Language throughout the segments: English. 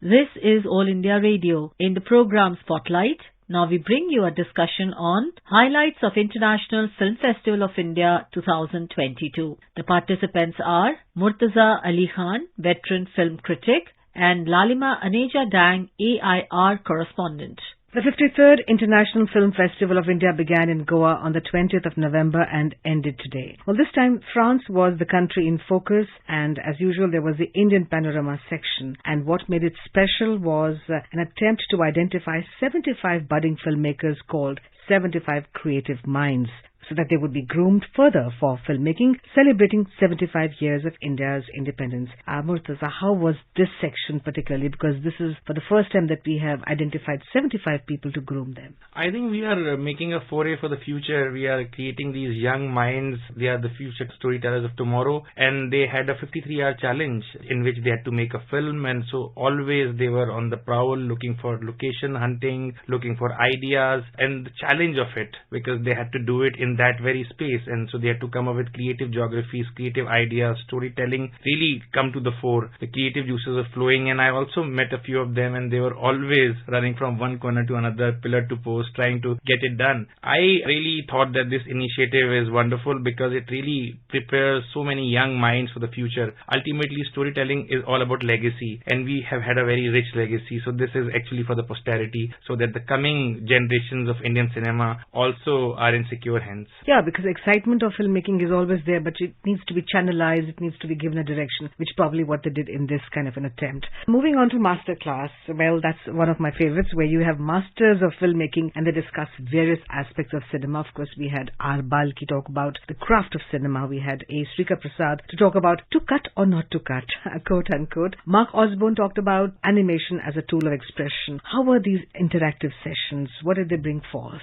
This is All India Radio. In the program Spotlight, now we bring you a discussion on highlights of International Film Festival of India 2022. The participants are Murtaza Ali Khan, veteran film critic, and Lalima Aneja Dang, AIR correspondent. The 53rd International Film Festival of India began in Goa on the 20th of November and ended today. Well, this time France was the country in focus, and as usual there was the Indian Panorama section. And what made it special was an attempt to identify 75 budding filmmakers called 75 Creative Minds, so that they would be groomed further for filmmaking, celebrating 75 years of India's independence. Murtaza, how was this section particularly? Because this is for the first time that we have identified 75 people to groom them. I think we are making a foray for the future. We are creating these young minds. They are the future storytellers of tomorrow. And they had a 53-hour challenge in which they had to make a film. And so always they were on the prowl looking for location hunting, looking for ideas and the challenge of it, because they had to do it in that very space, and so they had to come up with creative geographies, creative ideas, storytelling really come to the fore. The creative juices are flowing, and I also met a few of them, and they were always running from one corner to another, pillar to post, trying to get it done. I really thought that this initiative is wonderful because it really prepares so many young minds for the future. Ultimately, storytelling is all about legacy, and we have had a very rich legacy, so this is actually for the posterity, so that the coming generations of Indian cinema also are in secure hands. Yeah, because the excitement of filmmaking is always there, but it needs to be channelized, it needs to be given a direction, which probably what they did in this kind of an attempt. Moving on to Masterclass, well, that's one of my favorites, where you have masters of filmmaking and they discuss various aspects of cinema. Of course, we had R. Balki talk about the craft of cinema. We had A. Srika Prasad to talk about to cut or not to cut, quote unquote. Mark Osborne talked about animation as a tool of expression. How were these interactive sessions? What did they bring forth?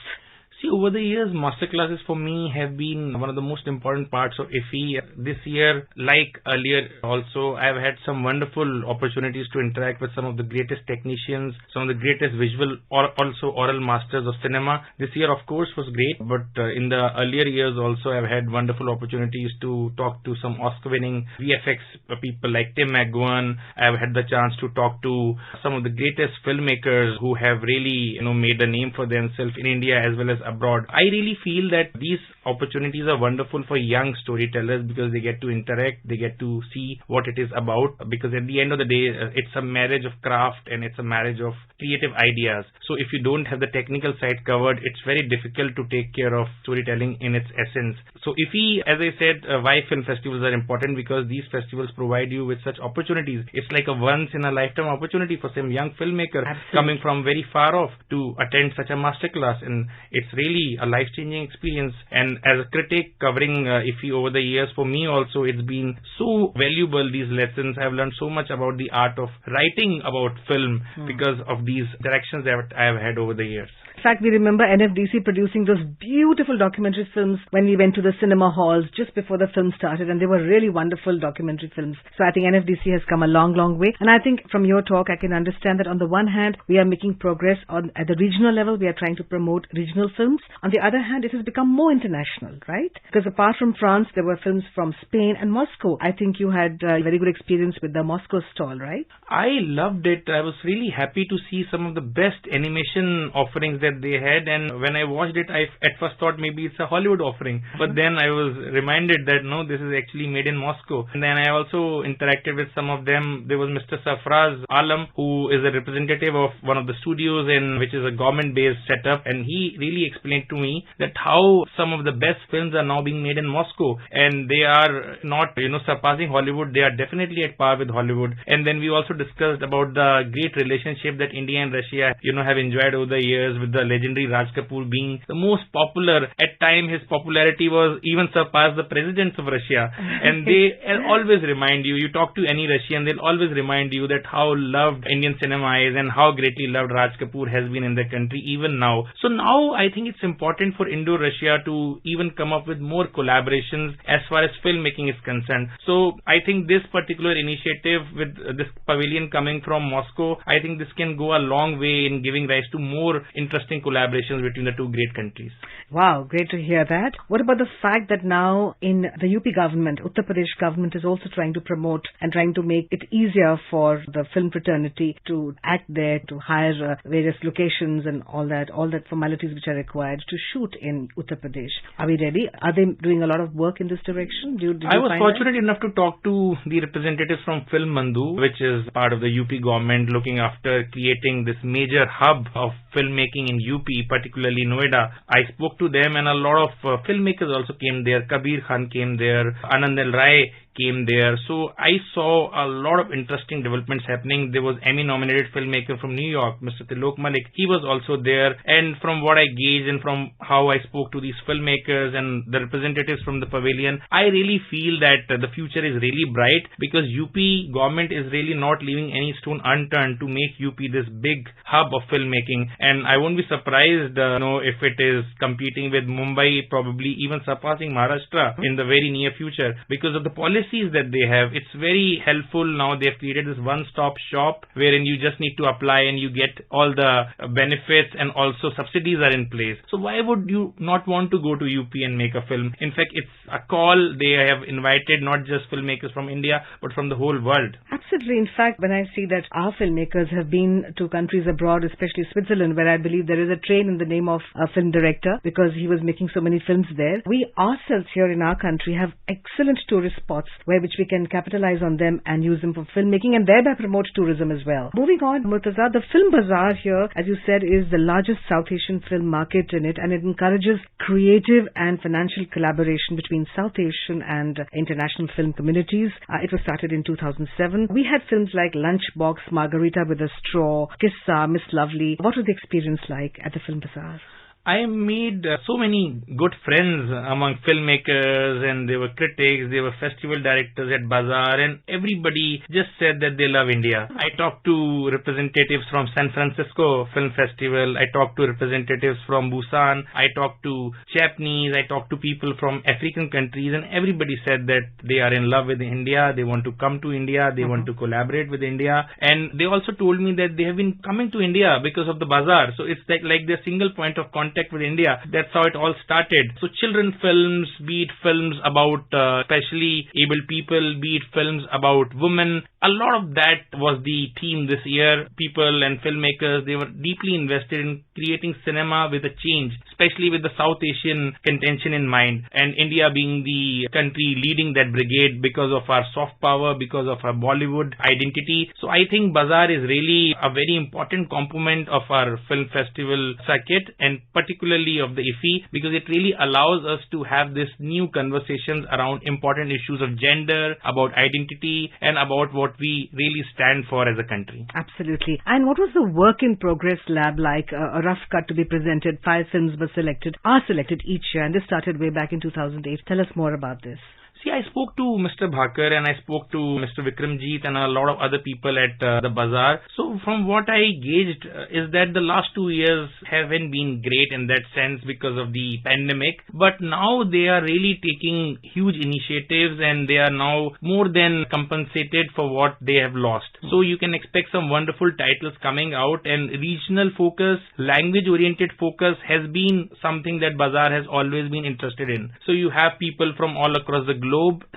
See, over the years, masterclasses for me have been one of the most important parts of IFFI. This year, like earlier also, I have had some wonderful opportunities to interact with some of the greatest technicians, some of the greatest visual or also oral masters of cinema. This year, of course, was great, but in the earlier years also, I've had wonderful opportunities to talk to some Oscar-winning VFX people like Tim McGowan. I've had the chance to talk to some of the greatest filmmakers who have really, made a name for themselves in India as well as abroad. I really feel that these opportunities are wonderful for young storytellers because they get to interact, they get to see what it is about, because at the end of the day, it's a marriage of craft and it's a marriage of creative ideas. So if you don't have the technical side covered, it's very difficult to take care of storytelling in its essence. So IFFI, as I said, why film festivals are important, because these festivals provide you with such opportunities. It's like a once in a lifetime opportunity for some young filmmaker coming from very far off to attend such a masterclass, and it's really a life-changing experience. And as a critic covering IFFI over the years, for me also it's been so valuable, these lessons. I've learned so much about the art of writing about film because of these interactions that I have had over the years. In fact, we remember NFDC producing those beautiful documentary films when we went to the cinema halls just before the film started, and they were really wonderful documentary films. So I think NFDC has come a long, long way. And I think from your talk, I can understand that on the one hand, we are making progress at the regional level. We are trying to promote regional films. On the other hand, it has become more international, right? Because apart from France, there were films from Spain and Moscow. I think you had a very good experience with the Moscow stall, right? I loved it. I was really happy to see some of the best animation offerings that they had, and when I watched it, I at first thought maybe it's a Hollywood offering, but then I was reminded that no, this is actually made in Moscow. And then I also interacted with some of them. There was Mr. Sarfraz Alam, who is a representative of one of the studios which is a government-based setup, and he really explained to me that how some of the best films are now being made in Moscow, and they are not surpassing Hollywood. They are definitely at par with Hollywood. And then we also discussed about the great relationship that India and Russia have enjoyed over the years, with the legendary Raj Kapoor being the most popular. At time, his popularity was even surpassed the presidents of Russia. And they always remind you talk to any Russian, they'll always remind you that how loved Indian cinema is and how greatly loved Raj Kapoor has been in the country even now. So now I think think it's important for Indo-Russia to even come up with more collaborations as far as filmmaking is concerned. So I think this particular initiative with this pavilion coming from Moscow, I think this can go a long way in giving rise to more interesting collaborations between the two great countries. Wow, great to hear that. What about the fact that now in the UP government, Uttar Pradesh government is also trying to promote and trying to make it easier for the film fraternity to act there, to hire various locations and all that formalities which are required to shoot in Uttar Pradesh. Are we ready? Are they doing a lot of work in this direction? I was fortunate enough to talk to the representatives from Film Bandhu, which is part of the UP government looking after creating this major hub of filmmaking in UP, particularly Noida. I spoke to them and a lot of filmmakers also came there. Kabir Khan came there, Anand L. Rai came there. So I saw a lot of interesting developments happening. There was Emmy-nominated filmmaker from New York, Mr. Tilok Malik. He was also there. And from what I gauged and from how I spoke to these filmmakers and the representatives from the pavilion, I really feel that the future is really bright because UP government is really not leaving any stone unturned to make UP this big hub of filmmaking. And I won't be surprised if it is competing with Mumbai, probably even surpassing Maharashtra in the very near future because of the policies that they have. It's very helpful now. They have created this one-stop shop wherein you just need to apply and you get all the benefits and also subsidies are in place. So why would you not want to go to UP and make a film? In fact, it's a call. They have invited not just filmmakers from India but from the whole world. Absolutely. In fact, when I see that our filmmakers have been to countries abroad, especially Switzerland, where I believe there is a train in the name of a film director because he was making so many films there. We ourselves here in our country have excellent tourist spots which we can capitalize on them and use them for filmmaking and thereby promote tourism as well. Moving on, Murtaza, the Film Bazaar here, as you said, is the largest South Asian film market in it, and it encourages creative and financial collaboration between South Asian and international film communities. It was started in 2007. We had films like Lunchbox, Margarita with a Straw, Kissa, Miss Lovely. What was the experience like at the Film Bazaar? I made so many good friends among filmmakers, and they were critics, they were festival directors at Bazaar, and everybody just said that they love India. I talked to representatives from San Francisco Film Festival, I talked to representatives from Busan, I talked to Japanese, I talked to people from African countries, and everybody said that they are in love with India, they want to come to India, they want to collaborate with India, and they also told me that they have been coming to India because of the Bazaar. So it's like their single point of contact with India. That's how it all started. So children films, be it films about especially able people, be it films about women, a lot of that was the theme this year. People and filmmakers, they were deeply invested in creating cinema with a change, especially with the South Asian contention in mind, and India being the country leading that brigade because of our soft power, because of our Bollywood identity. So I think Bazaar is really a very important component of our film festival circuit, and particularly of the IFFI, because it really allows us to have this new conversations around important issues of gender, about identity, and about what we really stand for as a country. Absolutely. And what was the work in progress lab like? A rough cut to be presented, 5 films are selected each year, and this started way back in 2008. Tell us more about this. See, I spoke to Mr. Bhakar and I spoke to Mr. Vikramjeet and a lot of other people at the Bazaar. So from what I gauged is that the last 2 years haven't been great in that sense because of the pandemic. But now they are really taking huge initiatives and they are now more than compensated for what they have lost. So you can expect some wonderful titles coming out, and regional focus, language-oriented focus has been something that Bazaar has always been interested in. So you have people from all across the globe,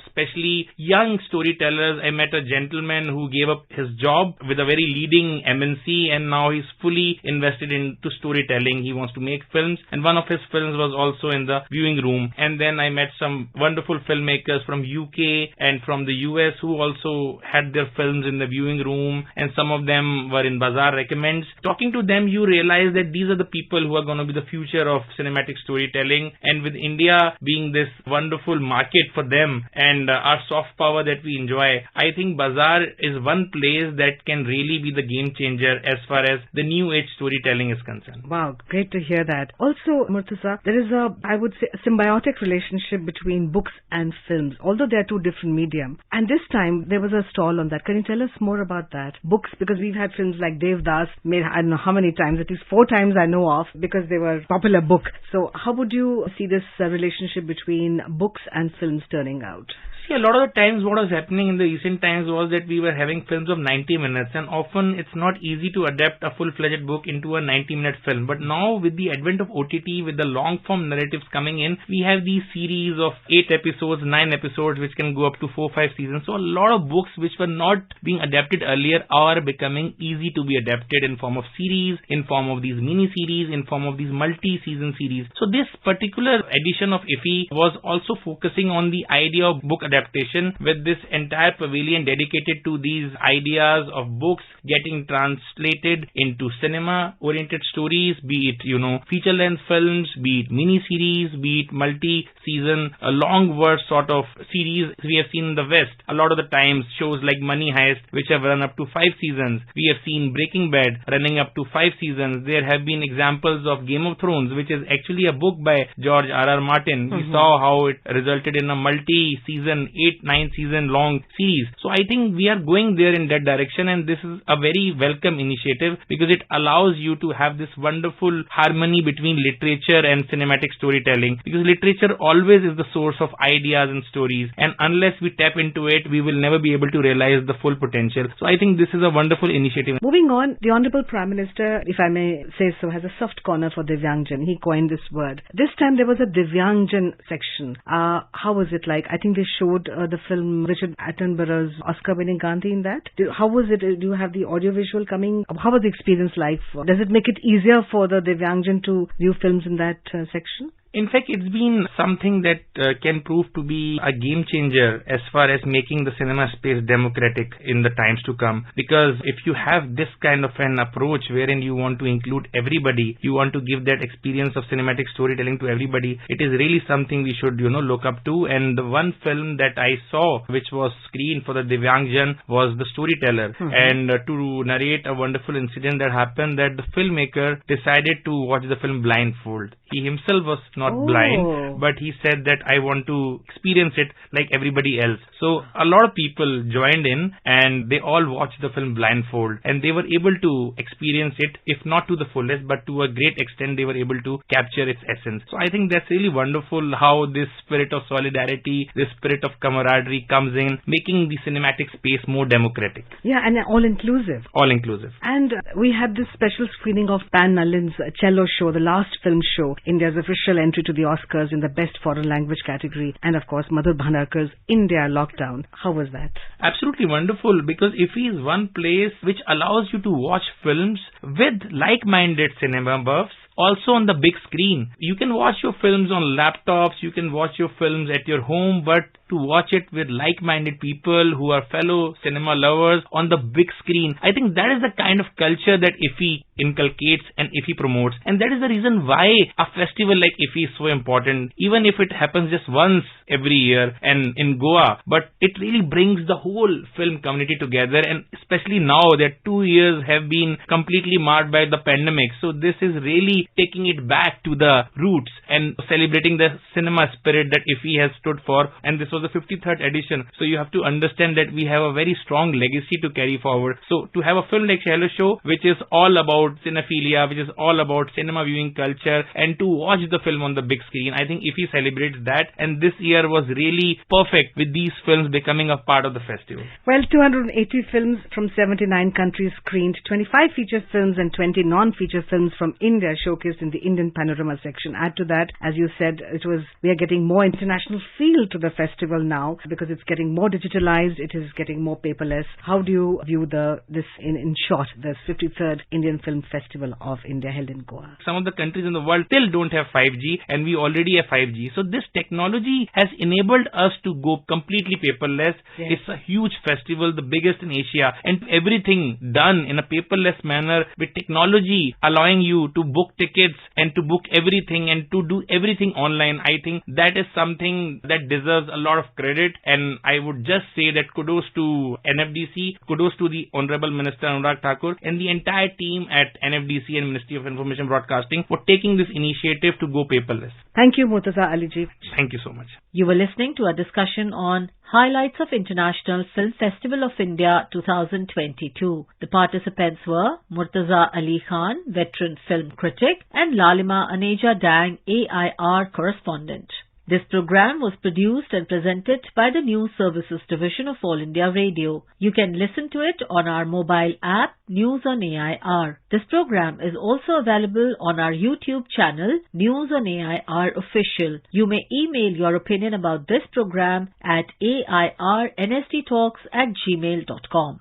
especially young storytellers. I met a gentleman who gave up his job with a very leading MNC and now he's fully invested into storytelling. He wants to make films, and one of his films was also in the viewing room. And then I met some wonderful filmmakers from UK and from the US who also had their films in the viewing room, and some of them were in Bazaar Recommends. Talking to them, you realize that these are the people who are going to be the future of cinematic storytelling, and with India being this wonderful market for them, freedom and our soft power that we enjoy, I think Bazaar is one place that can really be the game changer as far as the new age storytelling is concerned. Wow, great to hear that. Also, Murtaza, there is I would say, a symbiotic relationship between books and films, although they are two different medium. And this time, there was a stall on that. Can you tell us more about that? Books, because we've had films like Devdas made, I don't know how many times, at least 4 times I know of, because they were popular book. So how would you see this relationship between books and films turning out? See, a lot of the times what was happening in the recent times was that we were having films of 90 minutes, and often it's not easy to adapt a full-fledged book into a 90-minute film. But now with the advent of OTT, with the long-form narratives coming in, we have these series of 8 episodes, 9 episodes, which can go up to 4-5 seasons. So a lot of books which were not being adapted earlier are becoming easy to be adapted in form of series, in form of these mini-series, in form of these multi-season series. So this particular edition of IFFI was also focusing on the idea of book adaptation, with this entire pavilion dedicated to these ideas of books getting translated into cinema-oriented stories, be it, feature-length films, be it mini-series, be it multi-season, long verse sort of series we have seen in the West. A lot of the times, shows like Money Heist, which have run up to 5 seasons. We have seen Breaking Bad running up to 5 seasons. There have been examples of Game of Thrones, which is actually a book by George R.R. Martin. We saw how it resulted in a multi-season 8-9 season long series. So I think we are going there in that direction, and this is a very welcome initiative because it allows you to have this wonderful harmony between literature and cinematic storytelling, because literature always is the source of ideas and stories, and unless we tap into it, we will never be able to realize the full potential. So I think this is a wonderful initiative. Moving on, the Honorable Prime Minister, if I may say so, has a soft corner for Divyangjan. He coined this word. This time there was a Divyangjan section. How was it like? I think they showed the film Richard Attenborough's Oscar-winning Gandhi in that. How was it? Do you have the audio-visual coming? How was the experience like? Does it make it easier for the Divyangjan to view films in that section? In fact, it's been something that can prove to be a game changer as far as making the cinema space democratic in the times to come. Because if you have this kind of an approach wherein you want to include everybody, you want to give that experience of cinematic storytelling to everybody, it is really something we should, look up to. And the one film that I saw which was screened for the Divyangjan was The Storyteller. And to narrate a wonderful incident that happened, that the filmmaker decided to watch the film blindfold. He himself was not blind, but he said that I want to experience it like everybody else. So a lot of people joined in and they all watched the film blindfold, and they were able to experience it, if not to the fullest, but to a great extent they were able to capture its essence. So I think that's really wonderful how this spirit of solidarity, this spirit of camaraderie comes in, making the cinematic space more democratic. Yeah, and all-inclusive. All-inclusive. And we had this special screening of Pan Nallin's cello show, the last film show, India's official entry to the Oscars in the Best Foreign Language category, and of course Madhur Bhandarkar's India Lockdown. How was that? Absolutely wonderful, because IFFI is one place which allows you to watch films with like-minded cinema buffs, also on the big screen. You can watch your films on laptops, you can watch your films at your home, but to watch it with like-minded people who are fellow cinema lovers on the big screen, I think that is the kind of culture that IFFI inculcates and IFFI promotes. And that is the reason why a festival like IFFI is so important, even if it happens just once every year and in Goa. But it really brings the whole film community together, and especially now that 2 years have been completely marred by the pandemic. So this is really taking it back to the roots and celebrating the cinema spirit that IFFI has stood for. And this was the 53rd edition. So you have to understand that we have a very strong legacy to carry forward. So to have a film like Cello Show, which is all about cinephilia, which is all about cinema viewing culture, and to watch the film on the big screen, I think IFFI celebrates that. And this year was really perfect with these films becoming a part of the festival. Well, 280 films from 79 countries screened, 25 feature films and 20 non-feature films from India showcased in the Indian Panorama section. Add to that, as you said, we are getting more international feel to the festival now because it's getting more digitalized, it is getting more paperless. How do you view this in short, the 53rd Indian Film Festival of India held in Goa? Some of the countries in the world still don't have 5G, and we already have 5G. So this technology has enabled us to go completely paperless. Yes. It's a huge festival, the biggest in Asia, and everything done in a paperless manner with technology allowing you to book tickets and to book everything and to do everything online. I think that is something that deserves a lot lot of credit, and I would just say that kudos to NFDC, kudos to the Honorable Minister Anurag Thakur and the entire team at NFDC and Ministry of Information Broadcasting for taking this initiative to go paperless. Thank you, Murtaza Aliji. Thank you so much. You were listening to a discussion on Highlights of International Film Festival of India 2022. The participants were Murtaza Ali Khan, veteran film critic, and Lalima Aneja Dang, AIR correspondent. This program was produced and presented by the News Services Division of All India Radio. You can listen to it on our mobile app, News on AIR. This program is also available on our YouTube channel, News on AIR Official. You may email your opinion about this program at airnsttalks@gmail.com.